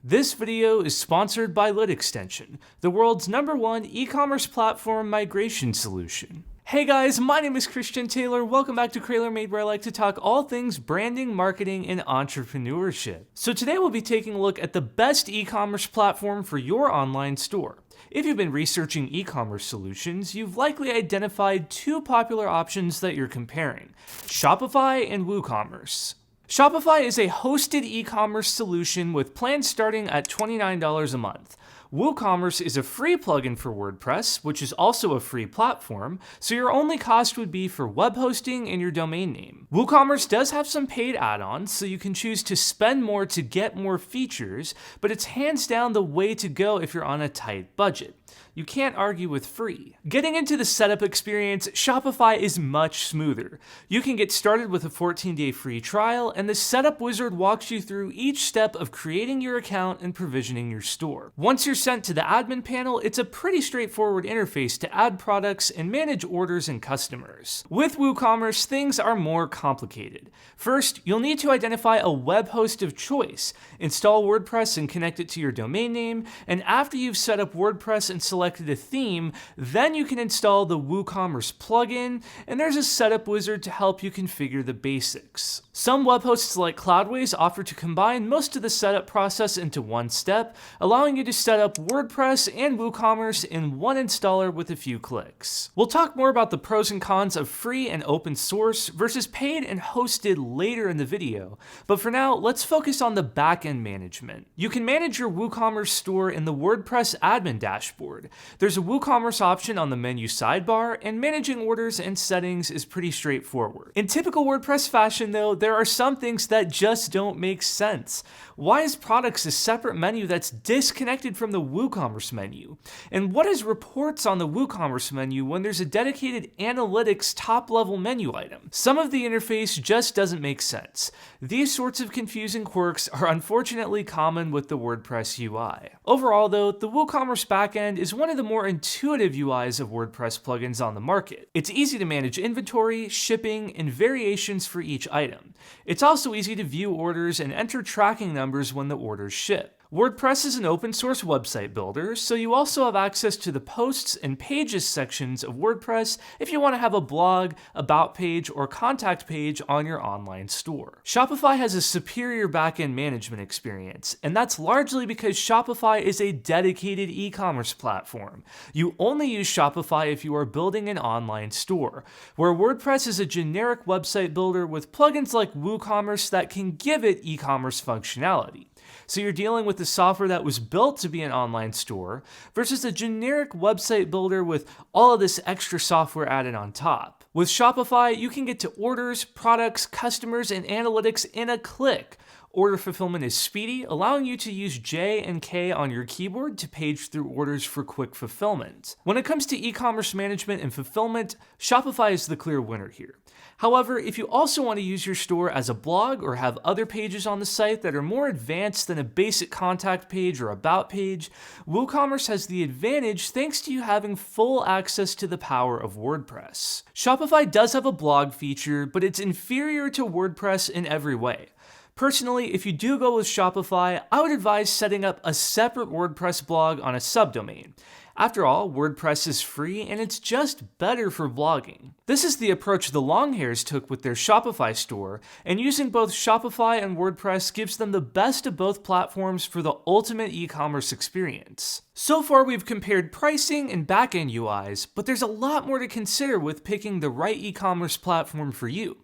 This video is sponsored by LitExtension, the world's #1 e-commerce platform migration solution. Hey guys, my name is Christian Taylor. Welcome back to Craylor Made, where I like to talk all things branding, marketing, and entrepreneurship. So today we'll be taking a look at the best e-commerce platform for your online store. If you've been researching e-commerce solutions, you've likely identified two popular options that you're comparing: Shopify and WooCommerce. Shopify is a hosted e-commerce solution with plans starting at $29 a month. WooCommerce is a free plugin for WordPress, which is also a free platform, so your only cost would be for web hosting and your domain name. WooCommerce does have some paid add-ons, so you can choose to spend more to get more features, but it's hands down the way to go if you're on a tight budget. You can't argue with free. Getting into the setup experience, Shopify is much smoother. You can get started with a 14-day free trial, and the setup wizard walks you through each step of creating your account and provisioning your store. Once you're sent to the admin panel, it's a pretty straightforward interface to add products and manage orders and customers. With WooCommerce, things are more complicated. First, you'll need to identify a web host of choice, install WordPress and connect it to your domain name, and after you've set up WordPress and selected a theme, then you can install the WooCommerce plugin, and there's a setup wizard to help you configure the basics. Some web hosts like Cloudways offer to combine most of the setup process into one step, allowing you to set up WordPress and WooCommerce in one installer with a few clicks. We'll talk more about the pros and cons of free and open source versus paid and hosted later in the video, but for now, let's focus on the backend management. You can manage your WooCommerce store in the WordPress admin dashboard. There's a WooCommerce option on the menu sidebar, and managing orders and settings is pretty straightforward. In typical WordPress fashion though, there are some things that just don't make sense. Why is products a separate menu that's disconnected from the WooCommerce menu? And what is reports on the WooCommerce menu when there's a dedicated analytics top-level menu item? Some of the interface just doesn't make sense. These sorts of confusing quirks are unfortunately common with the WordPress UI. Overall though, the WooCommerce backend is one of the more intuitive UIs of WordPress plugins on the market. It's easy to manage inventory, shipping, and variations for each item. It's also easy to view orders and enter tracking numbers when the orders ship. WordPress is an open source website builder, so you also have access to the posts and pages sections of WordPress if you want to have a blog, about page, or contact page on your online store. Shopify has a superior backend management experience, and that's largely because Shopify is a dedicated e-commerce platform. You only use Shopify if you are building an online store, where WordPress is a generic website builder with plugins like WooCommerce that can give it e-commerce functionality. So you're dealing with the software that was built to be an online store versus a generic website builder with all of this extra software added on top. With Shopify, you can get to orders, products, customers, and analytics in a click. Order fulfillment is speedy, allowing you to use J and K on your keyboard to page through orders for quick fulfillment. When it comes to e-commerce management and fulfillment, Shopify is the clear winner here. However, if you also want to use your store as a blog or have other pages on the site that are more advanced than a basic contact page or about page, WooCommerce has the advantage thanks to you having full access to the power of WordPress. Shopify does have a blog feature, but it's inferior to WordPress in every way. Personally, if you do go with Shopify, I would advise setting up a separate WordPress blog on a subdomain. After all, WordPress is free and it's just better for blogging. This is the approach the Longhairs took with their Shopify store, and using both Shopify and WordPress gives them the best of both platforms for the ultimate e-commerce experience. So far we've compared pricing and backend UIs, but there's a lot more to consider with picking the right e-commerce platform for you.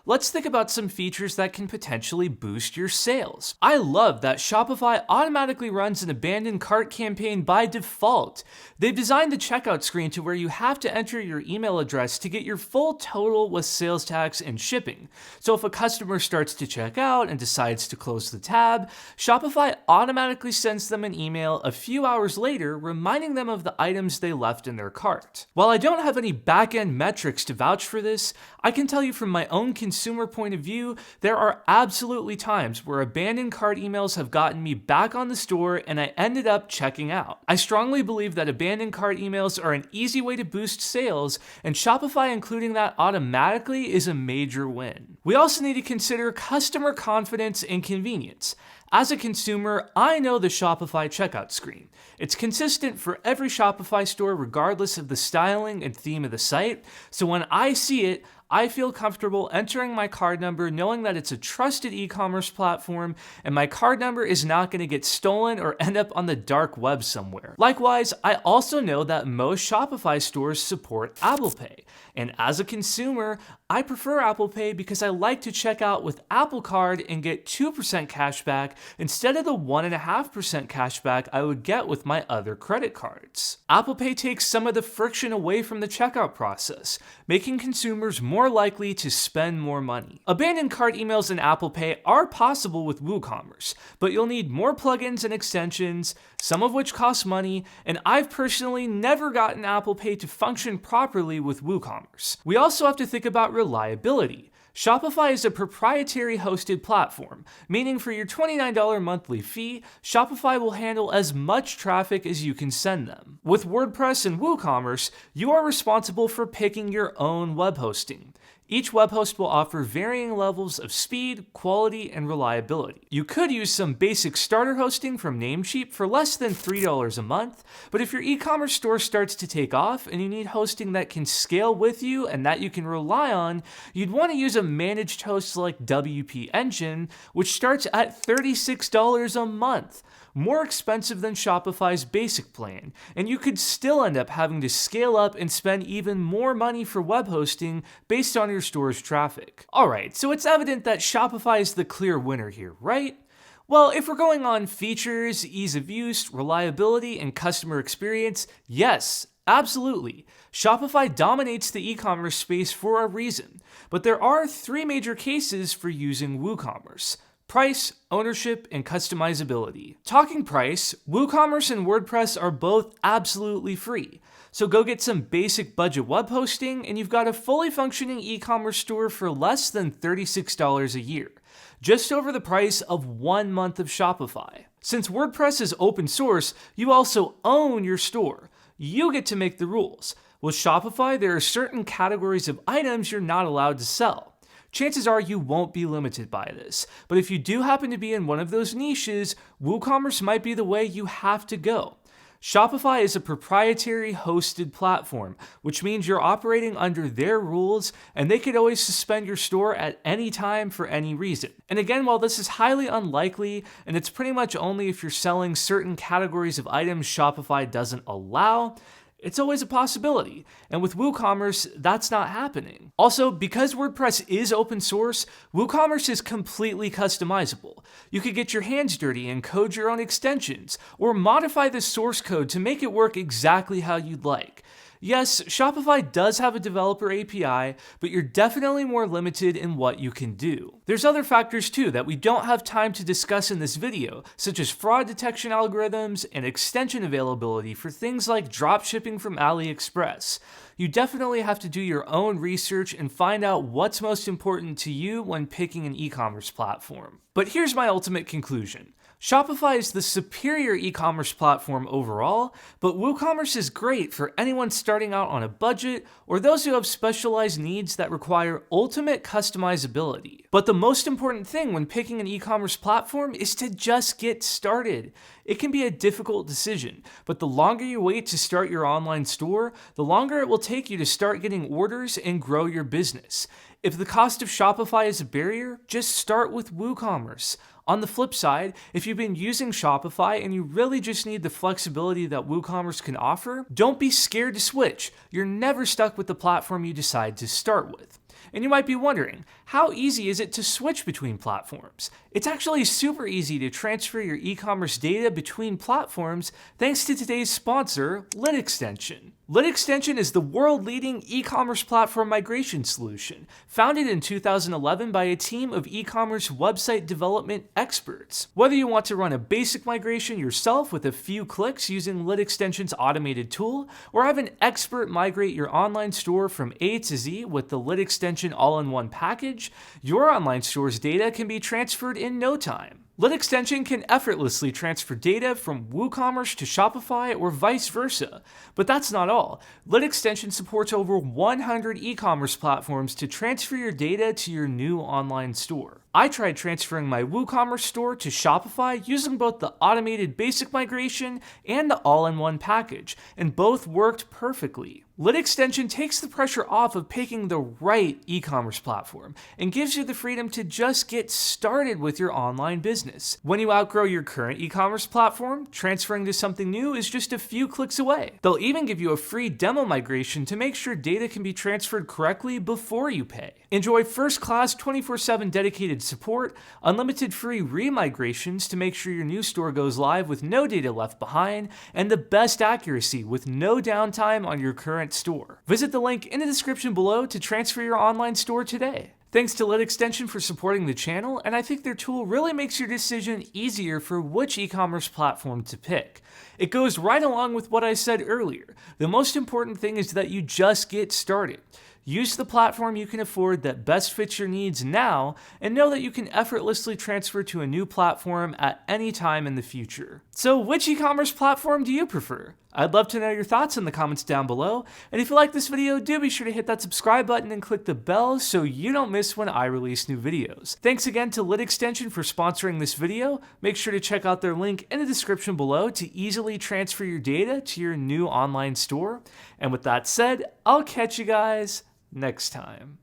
Let's think about some features that can potentially boost your sales. I love that Shopify automatically runs an abandoned cart campaign by default. They've designed the checkout screen to where you have to enter your email address to get your full total with sales tax and shipping. So if a customer starts to check out and decides to close the tab, Shopify automatically sends them an email a few hours later reminding them of the items they left in their cart. While I don't have any back-end metrics to vouch for this, I can tell you from my own consumer point of view, there are absolutely times where abandoned cart emails have gotten me back on the store and I ended up checking out. I strongly believe that abandoned cart emails are an easy way to boost sales, and Shopify including that automatically is a major win. We also need to consider customer confidence and convenience. As a consumer, I know the Shopify checkout screen. It's consistent for every Shopify store regardless of the styling and theme of the site, so when I see it, I feel comfortable entering my card number knowing that it's a trusted e-commerce platform and my card number is not going to get stolen or end up on the dark web somewhere. Likewise, I also know that most Shopify stores support Apple Pay. And as a consumer, I prefer Apple Pay because I like to check out with Apple Card and get 2% cash back instead of the 1.5% cash back I would get with my other credit cards. Apple Pay takes some of the friction away from the checkout process, making consumers more likely to spend more money. Abandoned cart emails in Apple Pay are possible with WooCommerce, but you'll need more plugins and extensions, some of which cost money, and I've personally never gotten Apple Pay to function properly with WooCommerce. We also have to think about reliability. Shopify is a proprietary hosted platform, meaning for your $29 monthly fee, Shopify will handle as much traffic as you can send them. With WordPress and WooCommerce, you are responsible for picking your own web hosting. Each web host will offer varying levels of speed, quality, and reliability. You could use some basic starter hosting from Namecheap for less than $3 a month, but if your e-commerce store starts to take off and you need hosting that can scale with you and that you can rely on, you'd want to use a managed host like WP Engine, which starts at $36 a month. More expensive than Shopify's basic plan, and you could still end up having to scale up and spend even more money for web hosting based on your store's traffic. Alright, so it's evident that Shopify is the clear winner here, right? Well, if we're going on features, ease of use, reliability, and customer experience, yes, absolutely. Shopify dominates the e-commerce space for a reason, but there are three major cases for using WooCommerce: price, ownership, and customizability. Talking price, WooCommerce and WordPress are both absolutely free. So go get some basic budget web hosting and you've got a fully functioning e-commerce store for less than $36 a year, just over the price of 1 month of Shopify. Since WordPress is open source, you also own your store. You get to make the rules. With Shopify, there are certain categories of items you're not allowed to sell. Chances are you won't be limited by this, but if you do happen to be in one of those niches, WooCommerce might be the way you have to go. Shopify is a proprietary hosted platform, which means you're operating under their rules and they could always suspend your store at any time for any reason. And again, while this is highly unlikely, and it's pretty much only if you're selling certain categories of items Shopify doesn't allow, it's always a possibility, and with WooCommerce, that's not happening. Also, because WordPress is open source, WooCommerce is completely customizable. You could get your hands dirty and code your own extensions, or modify the source code to make it work exactly how you'd like. Yes, Shopify does have a developer API, but you're definitely more limited in what you can do. There's other factors too that we don't have time to discuss in this video, such as fraud detection algorithms and extension availability for things like dropshipping from AliExpress. You definitely have to do your own research and find out what's most important to you when picking an e-commerce platform. But here's my ultimate conclusion. Shopify is the superior e-commerce platform overall, but WooCommerce is great for anyone starting out on a budget or those who have specialized needs that require ultimate customizability. But the most important thing when picking an e-commerce platform is to just get started. It can be a difficult decision, but the longer you wait to start your online store, the longer it will take you to start getting orders and grow your business. If the cost of Shopify is a barrier, just start with WooCommerce. On the flip side, if you've been using Shopify and you really just need the flexibility that WooCommerce can offer, don't be scared to switch. You're never stuck with the platform you decide to start with. And you might be wondering, how easy is it to switch between platforms? It's actually super easy to transfer your e-commerce data between platforms thanks to today's sponsor, LitExtension. LitExtension is the world-leading e-commerce platform migration solution, founded in 2011 by a team of e-commerce website development experts. Whether you want to run a basic migration yourself with a few clicks using LitExtension's automated tool, or have an expert migrate your online store from A to Z with the LitExtension all-in-one package, your online store's data can be transferred in no time. LitExtension can effortlessly transfer data from WooCommerce to Shopify or vice versa. But that's not all. LitExtension supports over 100 e-commerce platforms to transfer your data to your new online store. I tried transferring my WooCommerce store to Shopify using both the automated basic migration and the all-in-one package, and both worked perfectly. LitExtension takes the pressure off of picking the right e-commerce platform and gives you the freedom to just get started with your online business. When you outgrow your current e-commerce platform, transferring to something new is just a few clicks away. They'll even give you a free demo migration to make sure data can be transferred correctly before you pay. Enjoy first-class 24/7 dedicated support, unlimited free re-migrations to make sure your new store goes live with no data left behind, and the best accuracy with no downtime on your current store. Visit the link in the description below to transfer your online store today. Thanks to LitExtension for supporting the channel, and I think their tool really makes your decision easier for which e-commerce platform to pick. It goes right along with what I said earlier. The most important thing is that you just get started. Use the platform you can afford that best fits your needs now, and know that you can effortlessly transfer to a new platform at any time in the future. So which e-commerce platform do you prefer? I'd love to know your thoughts in the comments down below, and if you like this video, do be sure to hit that subscribe button and click the bell so you don't miss when I release new videos. Thanks again to LitExtension for sponsoring this video. Make sure to check out their link in the description below to easily transfer your data to your new online store. And with that said, I'll catch you guys next time.